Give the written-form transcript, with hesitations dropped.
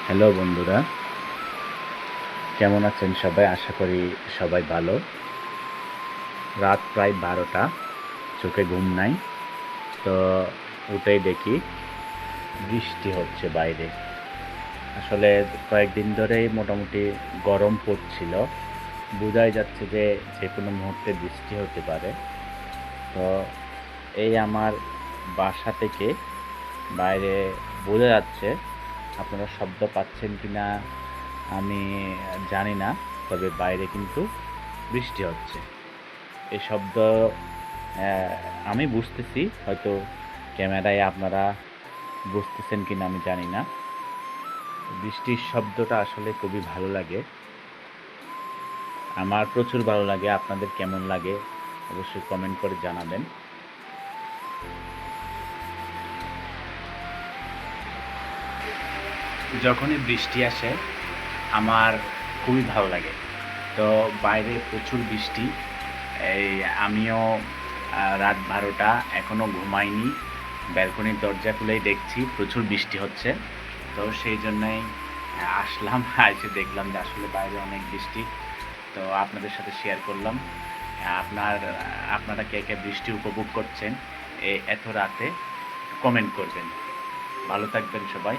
Hello বন্ধুরা, কেমন আছেন সবাই? আশা করি সবাই ভালো। রাত প্রায় 12টা, চোখে ঘুম নাই। তো উঠেই দেখি বৃষ্টি হচ্ছে বাইরে। আসলে কয়েকদিন ধরেই মোটামুটি গরম পড়ছিল। বোঝাই যাচ্ছে যে যেকোনো মুহূর্তে বৃষ্টি হতে পারে। তো এই আমার বাসা থেকে বাইরে বোঝা যাচ্ছে, আপনারা শব্দ পাচ্ছেন কিনা আমি জানি না। তবে বাইরে কিন্তু বৃষ্টি হচ্ছে। এই শব্দ অ্যা আমি বুঝতেছি, হয়তো ক্যামেরায় আপনারা বুঝতেছেন কিনা আমি জানি না। বৃষ্টির শব্দটা আসলে খুবই ভালো লাগে। আমার প্রচুর ভালো লাগে। আপনাদের কেমন লাগে অবশ্যই কমেন্ট করে জানাবেন। যখনই বৃষ্টি আসে আমার খুবই ভালো লাগে। তো বাইরে প্রচুর বৃষ্টি। এই আমিও রাত 12টা এখনও ঘুমাইনি। ব্যালকনির দরজা খুলেই দেখছি প্রচুর বৃষ্টি হচ্ছে। তো সেই জন্যই আসলাম। এসে দেখলাম যে আসলে বাইরে অনেক বৃষ্টি। তো আপনাদের সাথে শেয়ার করলাম। আপনারা কে, কে বৃষ্টি উপভোগ করছেন এত রাতে কমেন্ট করবেন। ভালো থাকবেন সবাই।